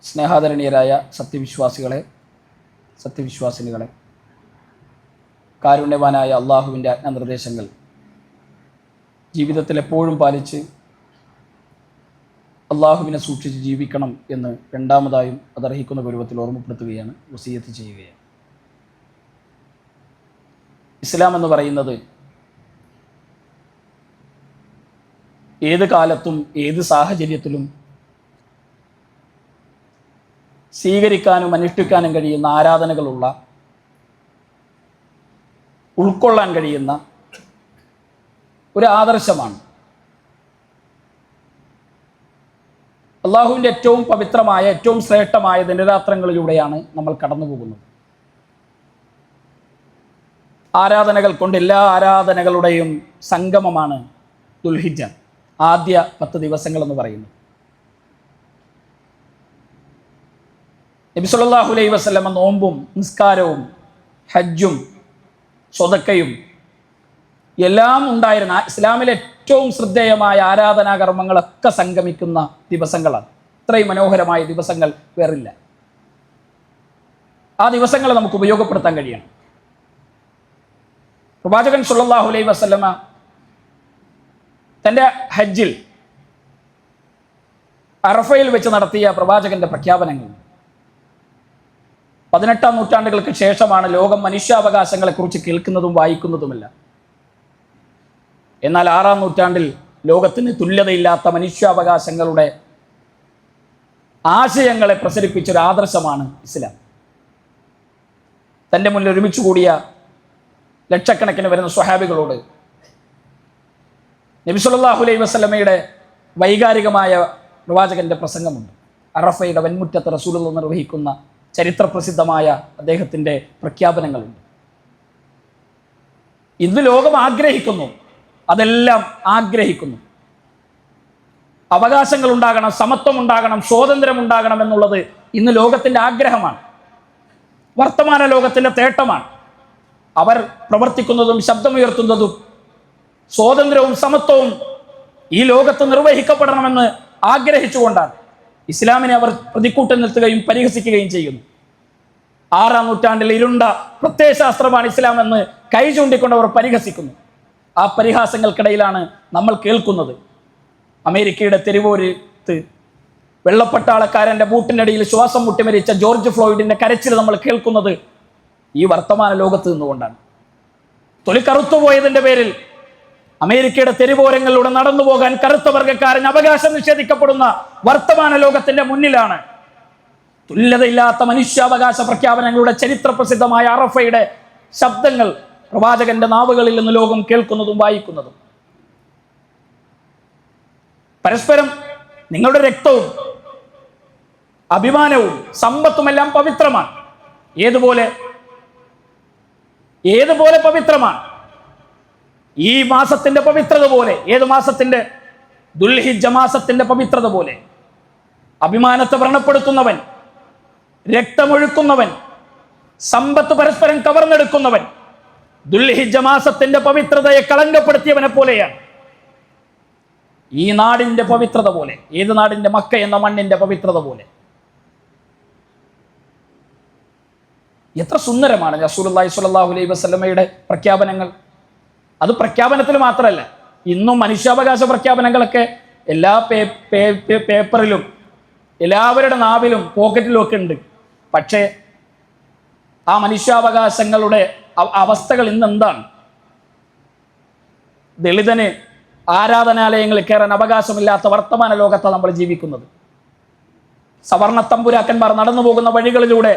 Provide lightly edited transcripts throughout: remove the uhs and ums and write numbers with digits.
സ്നേഹാദരണീയരായ സത്യവിശ്വാസിനികളെ, കാരുണ്യവാനായ അള്ളാഹുവിൻ്റെ ആജ്ഞാനിർദ്ദേശങ്ങൾ ജീവിതത്തിൽ എപ്പോഴും പാലിച്ച് അള്ളാഹുവിനെ സൂക്ഷിച്ച് ജീവിക്കണം എന്ന് രണ്ടാമതായും അതർഹിക്കുന്ന ഗൗരവത്തിൽ ഓർമ്മപ്പെടുത്തുകയാണ്, വസിയത്ത് ചെയ്യുകയാണ്. ഇസ്ലാം എന്ന് പറയുന്നത് ഏത് കാലത്തും ഏത് സാഹചര്യത്തിലും സ്വീകരിക്കാനും അനുഷ്ഠിക്കാനും കഴിയുന്ന ആരാധനകളുള്ള, ഉൾക്കൊള്ളാൻ കഴിയുന്ന ഒരു ആദർശമാണ്. അള്ളാഹുവിൻ്റെ ഏറ്റവും പവിത്രമായ, ഏറ്റവും ശ്രേഷ്ഠമായ ദിനരാത്രങ്ങളിലൂടെയാണ് നമ്മൾ കടന്നു പോകുന്നത്. ആരാധനകൾ കൊണ്ട് എല്ലാ ആരാധനകളുടെയും സംഗമമാണ് ദുൽഹിജ്ജ, ആദ്യ 10 ദിവസങ്ങൾ എന്ന് പറയുന്നത്. നബി സല്ലല്ലാഹു അലൈഹി വസല്ലമ നോമ്പും നിസ്കാരവും ഹജ്ജും സ്വതക്കയും എല്ലാം ഉണ്ടായിരുന്ന ഇസ്ലാമിലെ ഏറ്റവും ശ്രദ്ധേയമായ ആരാധനാകർമ്മങ്ങളൊക്കെ സംഗമിക്കുന്ന ദിവസങ്ങളാണ്. ഇത്രയും മനോഹരമായ ദിവസങ്ങൾ വേറില്ല. ആ ദിവസങ്ങളെ നമുക്ക് ഉപയോഗപ്പെടുത്താൻ കഴിയണം. പ്രവാചകൻ സല്ലല്ലാഹു അലൈഹി വസല്ലമ തൻ്റെ ഹജ്ജിൽ അറഫയിൽ വെച്ച് നടത്തിയ പ്രവാചകന്റെ പ്രഖ്യാപനങ്ങൾ 18-ാം നൂറ്റാണ്ടുകൾക്ക് ശേഷമാണ് ലോകം മനുഷ്യാവകാശങ്ങളെക്കുറിച്ച് കേൾക്കുന്നതും വായിക്കുന്നതുമല്ല. എന്നാൽ 6-ാം നൂറ്റാണ്ടിൽ ലോകത്തിന് തുല്യതയില്ലാത്ത മനുഷ്യാവകാശങ്ങളുടെ ആശയങ്ങളെ പ്രസരിപ്പിച്ചൊരു ആദർശമാണ് ഇസ്ലാം. തൻ്റെ മുന്നിൽ ഒരുമിച്ച് കൂടിയ ലക്ഷക്കണക്കിന് വരുന്ന സ്വഹാബികളോട് നബി സല്ലല്ലാഹു അലൈഹി വസല്ലമയുടെ വൈകാരികമായ പ്രവാചകന്റെ പ്രസംഗമുണ്ട്. അറഫയുടെ വൻമുറ്റത്ത് റസൂലുള്ളാഹി നിർവഹിക്കുന്ന ചരിത്രപ്രസിദ്ധമായ അദ്ദേഹത്തിൻ്റെ പ്രഖ്യാപനങ്ങളുണ്ട്. ഇന്ന് ലോകം ആഗ്രഹിക്കുന്നു, അതെല്ലാം ആഗ്രഹിക്കുന്നു. അവകാശങ്ങൾ ഉണ്ടാകണം, സമത്വം ഉണ്ടാകണം, സ്വാതന്ത്ര്യം ഉണ്ടാകണം എന്നുള്ളത് ഇന്ന് ലോകത്തിൻ്റെ ആഗ്രഹമാണ്, വർത്തമാന ലോകത്തിൻ്റെ തേട്ടമാണ്. അവർ പ്രവർത്തിക്കുന്നതും ശബ്ദമുയർത്തുന്നതും സ്വാതന്ത്ര്യവും സമത്വവും ഈ ലോകത്ത് നിർവഹിക്കപ്പെടണമെന്ന് ആഗ്രഹിച്ചുകൊണ്ടാണ്. ഇസ്ലാമിനെ അവർ പ്രതിക്കൂട്ടം നിർത്തുകയും പരിഹസിക്കുകയും ചെയ്യുന്നു. 6-ാം നൂറ്റാണ്ടിൽ ഇരുണ്ട പ്രത്യയശാസ്ത്രമാണ് ഇസ്ലാം എന്ന് കൈ ചൂണ്ടിക്കൊണ്ട് അവർ പരിഹസിക്കുന്നു. ആ പരിഹാസങ്ങൾക്കിടയിലാണ് നമ്മൾ കേൾക്കുന്നത് അമേരിക്കയുടെ തെരുവോരത്ത് വെള്ളപ്പട്ടാളക്കാരൻ്റെ ബൂട്ടിനടിയിൽ ശ്വാസം മുട്ടി മരിച്ച ജോർജ് ഫ്ലോയിഡിന്റെ കരച്ചിൽ നമ്മൾ കേൾക്കുന്നത് ഈ വർത്തമാന ലോകത്ത് നിന്നുകൊണ്ടാണ്. തൊലി കറുത്തുപോയതിൻ്റെ പേരിൽ അമേരിക്കയുടെ തെരുവോരങ്ങളിലൂടെ നടന്നു പോകാൻ കറുത്ത വർഗ്ഗക്കാരൻ അവകാശം നിഷേധിക്കപ്പെടുന്ന വർത്തമാന ലോകത്തിന്റെ മുന്നിലാണ് തുല്യതയില്ലാത്ത മനുഷ്യാവകാശ പ്രഖ്യാപനങ്ങളുടെ ചരിത്രപ്രസിദ്ധമായ അറഫയുടെ ശബ്ദങ്ങൾ പ്രവാചകന്റെ നാവുകളിൽ നിന്ന് ലോകം കേൾക്കുന്നതും വായിക്കുന്നതും. പരസ്പരം നിങ്ങളുടെ രക്തവും അഭിമാനവും സമ്പത്തുമെല്ലാം പവിത്രമാണ്. ഏതുപോലെ പവിത്രമാണ് ഈ മാസത്തിന്റെ പവിത്രത പോലെ, ഏത് മാസത്തിന്റെ? ദുൽഹിജ്ജ മാസത്തിന്റെ പവിത്രത പോലെ. അഭിമാനത്തെ വ്രണപ്പെടുത്തുന്നവൻ, രക്തമൊഴുക്കുന്നവൻ, സമ്പത്ത് പരസ്പരം കവർന്നെടുക്കുന്നവൻ ദുൽഹിജ്ജ മാസത്തിന്റെ പവിത്രതയെ കളങ്കപ്പെടുത്തിയവനെ പോലെയാണ്. ഈ നാടിന്റെ പവിത്രത പോലെ, ഏത് നാടിന്റെ? മക്ക എന്ന മണ്ണിന്റെ പവിത്രത പോലെ. എത്ര സുന്ദരമാണ് റസൂലുള്ളാഹി സ്വല്ലല്ലാഹു അലൈഹി വസല്ലമയുടെ പ്രഖ്യാപനങ്ങൾ. അത് പ്രഖ്യാപനത്തിൽ മാത്രമല്ല, ഇന്നും മനുഷ്യാവകാശ പ്രഖ്യാപനങ്ങളൊക്കെ എല്ലാ പേപ്പറിലും എല്ലാവരുടെ നാവിലും പോക്കറ്റിലും ഒക്കെ ഉണ്ട്. പക്ഷേ ആ മനുഷ്യാവകാശങ്ങളുടെ അവസ്ഥകൾ ഇന്ന് എന്താണ്? ദളിതന് ആരാധനാലയങ്ങളിൽ കയറാൻ അവകാശമില്ലാത്ത വർത്തമാന ലോകത്താണ് നമ്മൾ ജീവിക്കുന്നത്. സവർണ തമ്പുരാക്കന്മാർ നടന്നു പോകുന്ന വഴികളിലൂടെ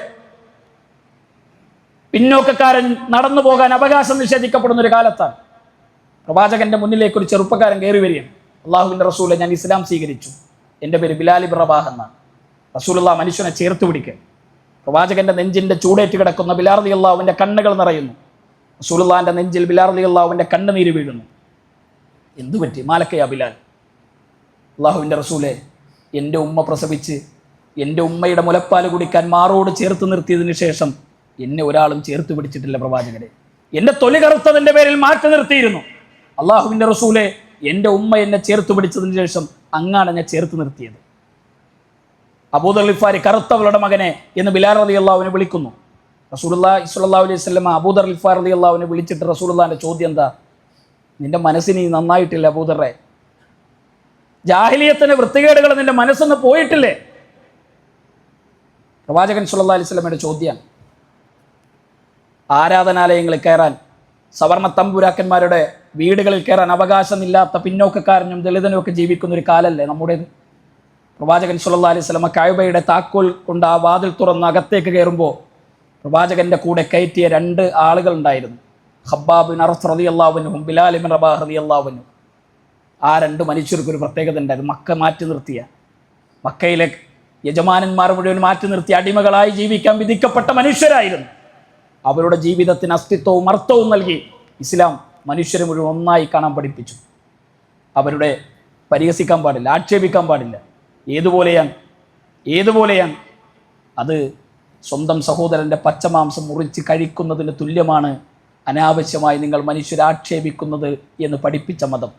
പിന്നോക്കക്കാരൻ നടന്നു പോകാൻ അവകാശം നിഷേധിക്കപ്പെടുന്ന ഒരു കാലത്താണ്. പ്രവാചകന്റെ മുന്നിലേക്ക് ഒരു ചെറുപ്പക്കാരൻ കയറി വരികയാണ്. അള്ളാഹുവിൻ്റെ റസൂലെ, ഞാൻ ഇസ്ലാം സ്വീകരിച്ചു, എൻ്റെ പേര് ബിലാൽ ഇബ്നു റബാഹ് എന്നാണ്. റസൂലുള്ളാഹി മനുഷ്യനെ ചേർത്ത് പിടിക്കുക. പ്രവാചകന്റെ നെഞ്ചിന്റെ ചൂടേറ്റ് കിടക്കുന്ന ബിലാൽ റളിയല്ലാഹുവിന്റെ കണ്ണുകൾ നിറയുന്നു. റസൂലുള്ളാഹിന്റെ നെഞ്ചിൽ ബിലാൽ റളിയല്ലാഹുവിന്റെ കണ്ണുനീര് വീഴുന്നു. എന്തു പറ്റി? മാലക്കയാ ബിലാൽ? അള്ളാഹുവിൻ്റെ റസൂലെ, എൻ്റെ ഉമ്മ പ്രസവിച്ച് എൻ്റെ ഉമ്മയുടെ മുലപ്പാൽ കുടിക്കാൻ മാറോട് ചേർത്ത് നിർത്തിയതിന് ശേഷം എന്നെ ഒരാളും ചേർത്ത് പിടിച്ചിട്ടില്ല പ്രവാചകരെ. എൻ്റെ തൊലി കറുത്തതിൻ്റെ പേരിൽ മാറ്റി നിർത്തിയിരുന്നു. അള്ളാഹുവിൻ്റെ റസൂലെ, എൻ്റെ ഉമ്മ എന്നെ ചേർത്ത് പിടിച്ചതിന് ശേഷം അങ്ങാണ് എന്നെ ചേർത്ത് നിർത്തിയത്. അബൂദർ ഗിഫാരി കറുത്തവളുടെ മകനെ എന്ന് ബിലാൽ റളിയല്ലാഹുവിനെ വിളിക്കുന്നു. റസൂലുള്ളാഹി സ്വല്ലല്ലാഹു അലൈഹി വസല്ലം അബൂദർ ഗിഫാരി റളിയല്ലാഹുവിനെ വിളിച്ചിട്ട് റസൂലുള്ളാഹിന്റെ ചോദ്യം എന്താ? നിന്റെ മനസ്സിന് നന്നായിട്ടില്ല അബൂദറെ, ജാഹിലിയത്തിന്റെ വൃത്തികേടുകൾ നിന്റെ മനസ്സിന്ന് പോയിട്ടില്ലേ? പ്രവാചകൻ സ്വല്ലല്ലാഹു അലൈഹി വസല്ലമയുടെ ചോദ്യം. ആരാധനാലയങ്ങളിൽ കയറാൻ, സവർണ തമ്പുരാക്കന്മാരുടെ വീടുകളിൽ കയറാൻ അവകാശമില്ലാത്ത പിന്നോക്കക്കാരനും ദളിതനും ഒക്കെ ജീവിക്കുന്ന ഒരു കാലല്ലേ നമ്മുടേത്? പ്രവാചകൻ സ്വല്ലല്ലാഹു അലൈഹി വസല്ലമ കഅബയുടെ താക്കോൽ കൊണ്ട് ആ വാതിൽ തുറന്ന് അകത്തേക്ക് കയറുമ്പോൾ പ്രവാചകന്റെ കൂടെ കയറ്റിയ 2 ആളുകൾ ഉണ്ടായിരുന്നു. ഖബ്ബാബ് ബിൻ അറസ് റളിയല്ലാഹു അൻഹു, ബിലാൽ ബിൻ റബാഹ് റളിയല്ലാഹു അൻഹു. ആ 2 മനുഷ്യർക്ക് ഒരു പ്രത്യേകത ഉണ്ടായിരുന്നു. മക്ക മാറ്റി നിർത്തിയ, മക്കയിലെ യജമാനന്മാർ മുഴുവൻ മാറ്റി നിർത്തിയ അടിമകളായി ജീവിക്കാൻ വിധിക്കപ്പെട്ട മനുഷ്യരായിരുന്നു. അവരുടെ ജീവിതത്തിന് അസ്തിത്വവും അർത്ഥവും നൽകി ഇസ്ലാം മനുഷ്യരെ മുഴുവൻ ഒന്നായി കാണാൻ പഠിപ്പിച്ചു. അവരുടെ പരിഹസിക്കാൻ പാടില്ല, ആക്ഷേപിക്കാൻ പാടില്ല. ഏതുപോലെയാണ് അത് സ്വന്തം സഹോദരൻ്റെ പച്ചമാംസം മുറിച്ച് കഴിക്കുന്നതിന് തുല്യമാണ് അനാവശ്യമായി നിങ്ങൾ മനുഷ്യരെ ആക്ഷേപിക്കുന്നത് എന്ന് പഠിപ്പിച്ച മതം.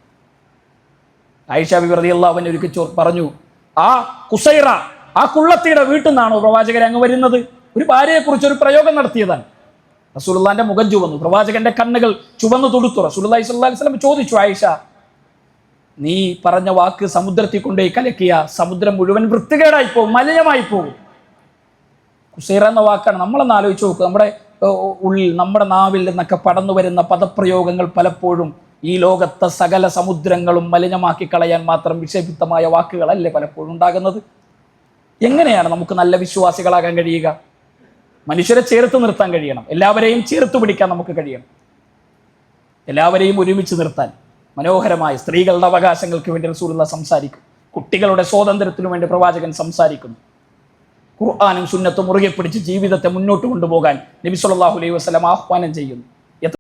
ആയിഷ ബിബി റളിയല്ലാഹു അൻഹ ഒരിക്കൽ പറഞ്ഞു, ആ കുസൈറ, ആ കുള്ളത്തിയുടെ വീട്ടിൽ നിന്നാണോ പ്രവാചകൻ അങ്ങ് വരുന്നത്? ഒരു ഭാര്യയെക്കുറിച്ച് ഒരു പ്രയോഗം നടത്തിയതാണ്. റസൂലുള്ളാഹിന്റെ മുഖം ചുവന്നു, പ്രവാചകന്റെ കണ്ണുകൾ ചുവന്നു തുടുത്തു. റസൂലുള്ളാഹി സ്വല്ലല്ലാഹു അലൈഹി വസല്ലം ചോദിച്ചു, ആയിഷ, നീ പറഞ്ഞ വാക്ക് സമുദ്രത്തിൽ കൊണ്ടുപോയി കലക്കിയ സമുദ്രം മുഴുവൻ വൃത്തികേടായി പോകും, മലിനമായി പോകും. കുസൈറ എന്ന വാക്കാണ്. നമ്മളൊന്ന് ആലോചിച്ച് നോക്കുക. നമ്മുടെ ഉള്ളിൽ, നമ്മുടെ നാവിൽ നിന്നൊക്കെ പടന്നു വരുന്ന പദപ്രയോഗങ്ങൾ പലപ്പോഴും ഈ ലോകത്തെ സകല സമുദ്രങ്ങളും മലിനമാക്കി കളയാൻ മാത്രം വിഷലിപ്തമായ വാക്കുകളല്ലേ പലപ്പോഴും ഉണ്ടാകുന്നത്. എങ്ങനെയാണ് നമുക്ക് നല്ല വിശ്വാസികളാകാൻ കഴിയുക? മനുഷ്യരെ ചേർത്ത് നിർത്താൻ കഴിയണം. എല്ലാവരെയും ചേർത്ത് പിടിക്കാൻ നമുക്ക് കഴിയണം. എല്ലാവരെയും ഒരുമിച്ച് നിർത്താൻ മനോഹരമായ സ്ത്രീകളുടെ അവകാശങ്ങൾക്ക് വേണ്ടി റസൂലുള്ളാഹി സംസാരിക്കും. കുട്ടികളുടെ സ്വാതന്ത്ര്യത്തിനു വേണ്ടി പ്രവാചകൻ സംസാരിക്കുന്നു. ഖുർആനും സുന്നത്തും മുറുകെ പിടിച്ച് ജീവിതത്തെ മുന്നോട്ട് കൊണ്ടുപോകാൻ നബി സല്ലല്ലാഹു അലൈഹി വസല്ലം ആഹ്വാനം ചെയ്യുന്നു.